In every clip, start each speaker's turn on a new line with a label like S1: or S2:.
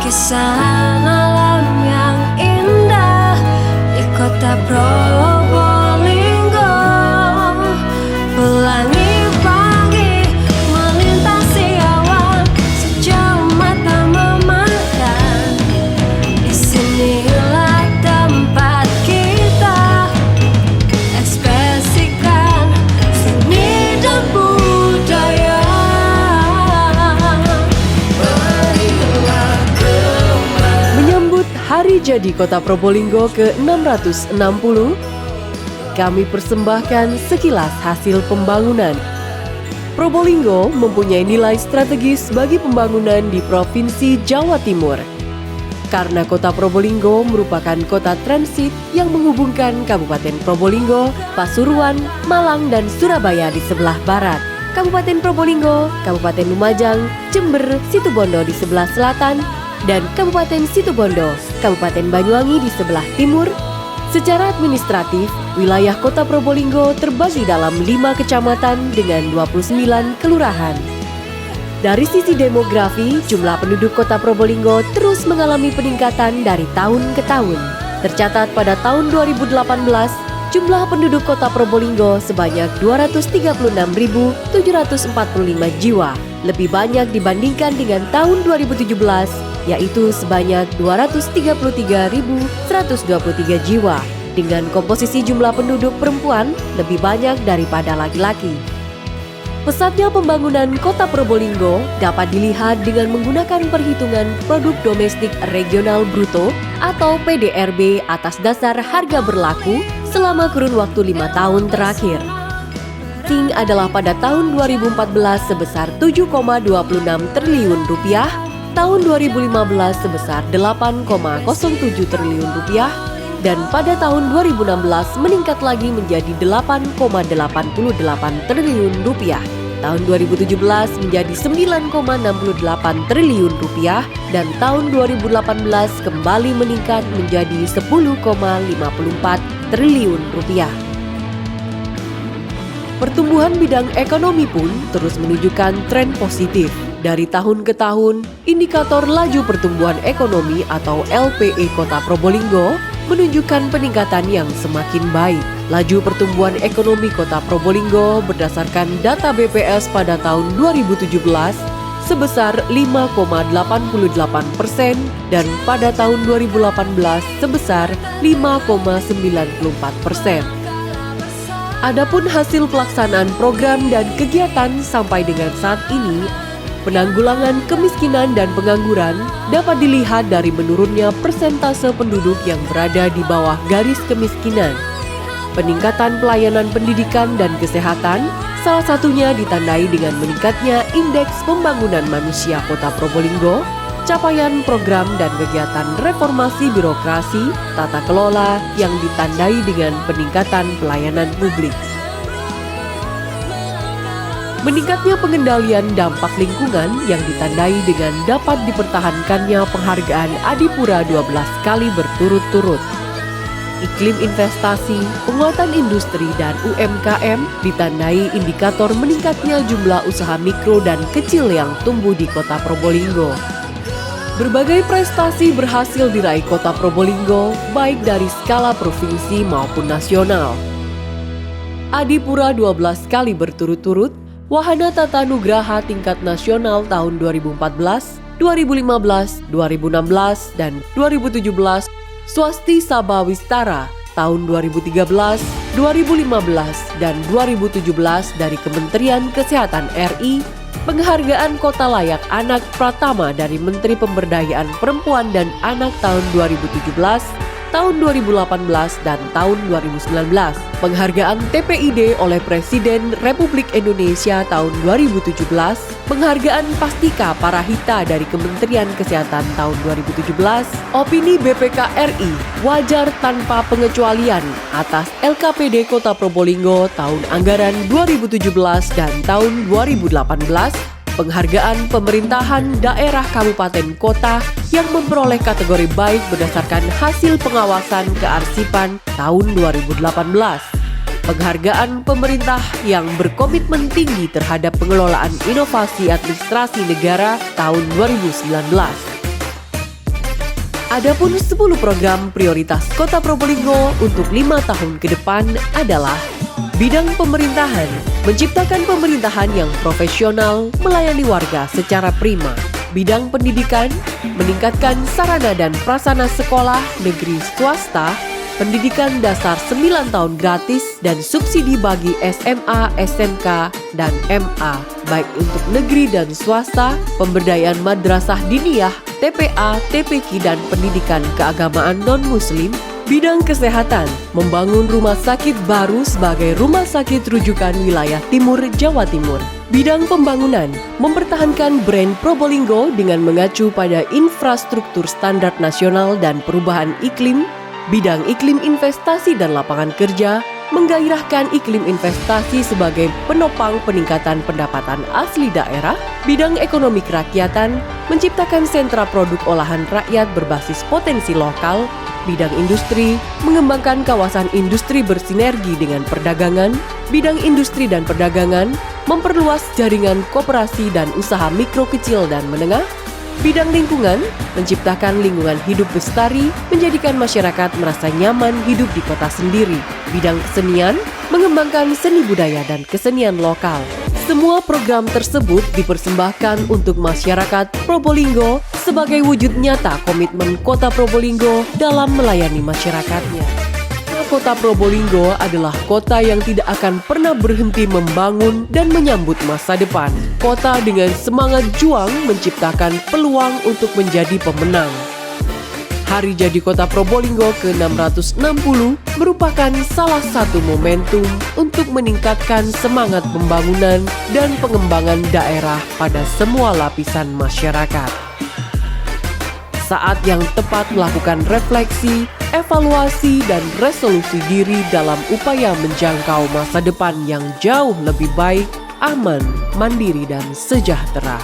S1: Kisah alam yang indah di kota Probolinggo. Pelangi pagi melintasi awan, sejauh mata memandang. Disinilah tempat kita ekspresikan seni dan budaya.
S2: Menyambut Hari Jadi Kota Probolinggo ke-660, kami persembahkan sekilas hasil pembangunan. Probolinggo mempunyai nilai strategis bagi pembangunan di Provinsi Jawa Timur. Karena kota Probolinggo merupakan kota transit yang menghubungkan Kabupaten Probolinggo, Pasuruan, Malang, dan Surabaya di sebelah barat, Kabupaten Probolinggo, Kabupaten Lumajang, Jember, Situbondo di sebelah selatan, dan Kabupaten Situbondo, Kabupaten Banyuwangi di sebelah timur. Secara administratif, wilayah kota Probolinggo terbagi dalam 5 kecamatan dengan 29 kelurahan. Dari sisi demografi, jumlah penduduk kota Probolinggo terus mengalami peningkatan dari tahun ke tahun. Tercatat pada tahun 2018, jumlah penduduk kota Probolinggo sebanyak 236.745 jiwa, lebih banyak dibandingkan dengan tahun 2017, yaitu sebanyak 233.123 jiwa, dengan komposisi jumlah penduduk perempuan lebih banyak daripada laki-laki. Pesatnya pembangunan kota Probolinggo dapat dilihat dengan menggunakan perhitungan produk domestik regional bruto atau PDRB atas dasar harga berlaku selama kurun waktu 5 tahun terakhir. Rating adalah pada tahun 2014 sebesar 7,26 triliun rupiah, tahun 2015 sebesar 8,07 triliun rupiah, dan pada tahun 2016 meningkat lagi menjadi 8,88 triliun rupiah. Tahun 2017 menjadi 9,68 triliun rupiah, dan tahun 2018 kembali meningkat menjadi 10,54 triliun rupiah. Pertumbuhan bidang ekonomi pun terus menunjukkan tren positif. Dari tahun ke tahun, indikator laju pertumbuhan ekonomi atau LPE Kota Probolinggo menunjukkan peningkatan yang semakin baik. Laju pertumbuhan ekonomi Kota Probolinggo berdasarkan data BPS pada tahun 2017 sebesar 5,88% dan pada tahun 2018 sebesar 5,94%. Adapun hasil pelaksanaan program dan kegiatan sampai dengan saat ini, penanggulangan kemiskinan dan pengangguran dapat dilihat dari menurunnya persentase penduduk yang berada di bawah garis kemiskinan. Peningkatan pelayanan pendidikan dan kesehatan salah satunya ditandai dengan meningkatnya Indeks Pembangunan Manusia Kota Probolinggo, capaian program dan kegiatan reformasi birokrasi, tata kelola yang ditandai dengan peningkatan pelayanan publik. Meningkatnya pengendalian dampak lingkungan yang ditandai dengan dapat dipertahankannya penghargaan Adipura 12 kali berturut-turut. Iklim investasi, penguatan industri dan UMKM ditandai indikator meningkatnya jumlah usaha mikro dan kecil yang tumbuh di Kota Probolinggo. Berbagai prestasi berhasil diraih Kota Probolinggo, baik dari skala provinsi maupun nasional. Adipura 12 kali berturut-turut, Wahana Tata Nugraha tingkat nasional tahun 2014, 2015, 2016, dan 2017, Swasti Sabha Wistara tahun 2013, 2015, dan 2017 dari Kementerian Kesehatan RI, penghargaan Kota Layak Anak Pratama dari Menteri Pemberdayaan Perempuan dan Anak tahun 2017, tahun 2018, dan tahun 2019. Penghargaan TPID oleh Presiden Republik Indonesia tahun 2017, penghargaan Pastika Parahita dari Kementerian Kesehatan tahun 2017, opini BPK RI wajar tanpa pengecualian atas LKPD Kota Probolinggo tahun anggaran 2017 dan tahun 2018, penghargaan pemerintahan daerah kabupaten kota yang memperoleh kategori baik berdasarkan hasil pengawasan kearsipan tahun 2018. Penghargaan pemerintah yang berkomitmen tinggi terhadap pengelolaan inovasi administrasi negara tahun 2019. Adapun 10 program prioritas Kota Probolinggo untuk 5 tahun ke depan adalah bidang pemerintahan, menciptakan pemerintahan yang profesional melayani warga secara prima. Bidang pendidikan, meningkatkan sarana dan prasarana sekolah negeri swasta, pendidikan dasar 9 tahun gratis dan subsidi bagi SMA, SMK, dan MA, baik untuk negeri dan swasta, pemberdayaan madrasah diniyah, TPA, TPQ, dan pendidikan keagamaan non-muslim. Bidang kesehatan, membangun rumah sakit baru sebagai rumah sakit rujukan wilayah timur Jawa Timur. Bidang pembangunan, mempertahankan brand Probolinggo dengan mengacu pada infrastruktur standar nasional dan perubahan iklim. Bidang iklim investasi dan lapangan kerja, menggairahkan iklim investasi sebagai penopang peningkatan pendapatan asli daerah. Bidang ekonomi kerakyatan, menciptakan sentra produk olahan rakyat berbasis potensi lokal. Bidang industri, mengembangkan kawasan industri bersinergi dengan perdagangan. Bidang industri dan perdagangan, memperluas jaringan koperasi dan usaha mikro kecil dan menengah. Bidang lingkungan, menciptakan lingkungan hidup lestari, menjadikan masyarakat merasa nyaman hidup di kota sendiri. Bidang kesenian, mengembangkan seni budaya dan kesenian lokal. Semua program tersebut dipersembahkan untuk masyarakat Probolinggo sebagai wujud nyata komitmen Kota Probolinggo dalam melayani masyarakatnya. Kota Probolinggo adalah kota yang tidak akan pernah berhenti membangun dan menyambut masa depan. Kota dengan semangat juang menciptakan peluang untuk menjadi pemenang. Hari Jadi Kota Probolinggo ke-660 merupakan salah satu momentum untuk meningkatkan semangat pembangunan dan pengembangan daerah pada semua lapisan masyarakat. Saat yang tepat melakukan refleksi, evaluasi, dan resolusi diri dalam upaya menjangkau masa depan yang jauh lebih baik, aman, mandiri, dan sejahtera.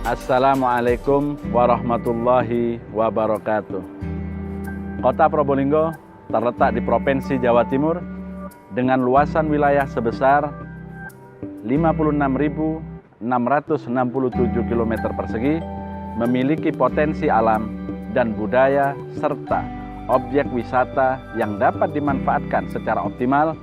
S3: Assalamualaikum warahmatullahi wabarakatuh. Kota Probolinggo terletak di Provinsi Jawa Timur dengan luasan wilayah sebesar 56.667 km persegi, memiliki potensi alam dan budaya serta objek wisata yang dapat dimanfaatkan secara optimal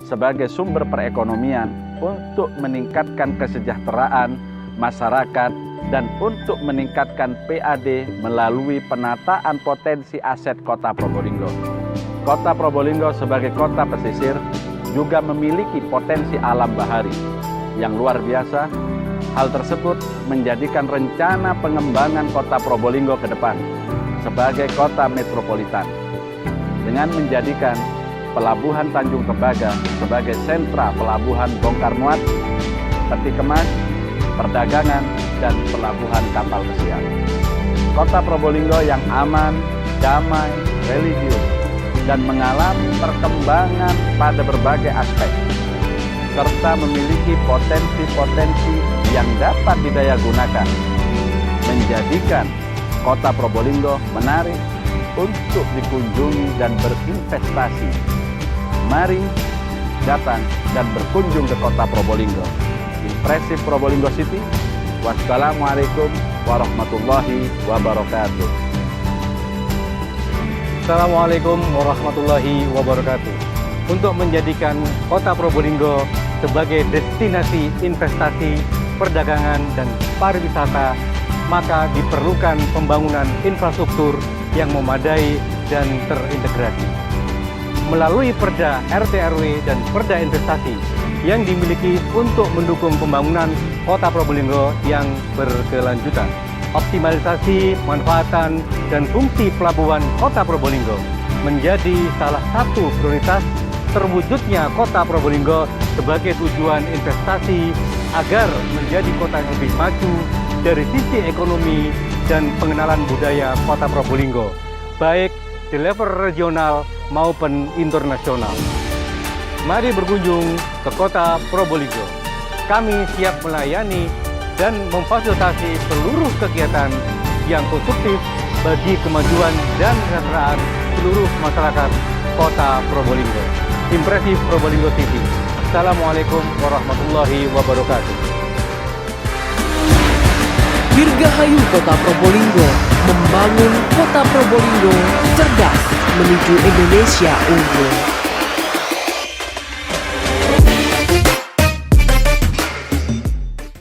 S3: sebagai sumber perekonomian untuk meningkatkan kesejahteraan masyarakat dan untuk meningkatkan PAD melalui penataan potensi aset Kota Probolinggo. Kota Probolinggo sebagai kota pesisir juga memiliki potensi alam bahari yang luar biasa. Hal tersebut menjadikan rencana pengembangan Kota Probolinggo ke depan sebagai kota metropolitan dengan menjadikan Pelabuhan Tanjung Tembaga sebagai sentra pelabuhan bongkar muat, peti kemas, perdagangan, dan pelabuhan kapal pesiar. Kota Probolinggo yang aman, damai, religius, dan mengalami perkembangan pada berbagai aspek, serta memiliki potensi-potensi yang dapat didayagunakan, menjadikan Kota Probolinggo menarik untuk dikunjungi dan berinvestasi. Mari datang dan berkunjung ke Kota Probolinggo. Impresif Probolinggo City. Wassalamualaikum warahmatullahi wabarakatuh.
S4: Assalamualaikum warahmatullahi wabarakatuh. Untuk menjadikan Kota Probolinggo sebagai destinasi investasi, perdagangan, dan pariwisata, maka diperlukan pembangunan infrastruktur yang memadai dan terintegrasi. Melalui Perda RT/RW dan Perda Investasi yang dimiliki untuk mendukung pembangunan Kota Probolinggo yang berkelanjutan. Optimalisasi, manfaatan, dan fungsi pelabuhan Kota Probolinggo menjadi salah satu prioritas terwujudnya Kota Probolinggo sebagai tujuan investasi agar menjadi kota yang lebih maju dari sisi ekonomi dan pengenalan budaya Kota Probolinggo, baik di level regional maupun internasional. Mari berkunjung ke Kota Probolinggo. Kami siap melayani dan memfasilitasi seluruh kegiatan yang konstruktif bagi kemajuan dan kesejahteraan seluruh masyarakat Kota Probolinggo. Impresif Probolinggo TV. Assalamualaikum warahmatullahi wabarakatuh.
S2: Dirgahayu Kota Probolinggo, membangun Kota Probolinggo cerdas menuju Indonesia unggul.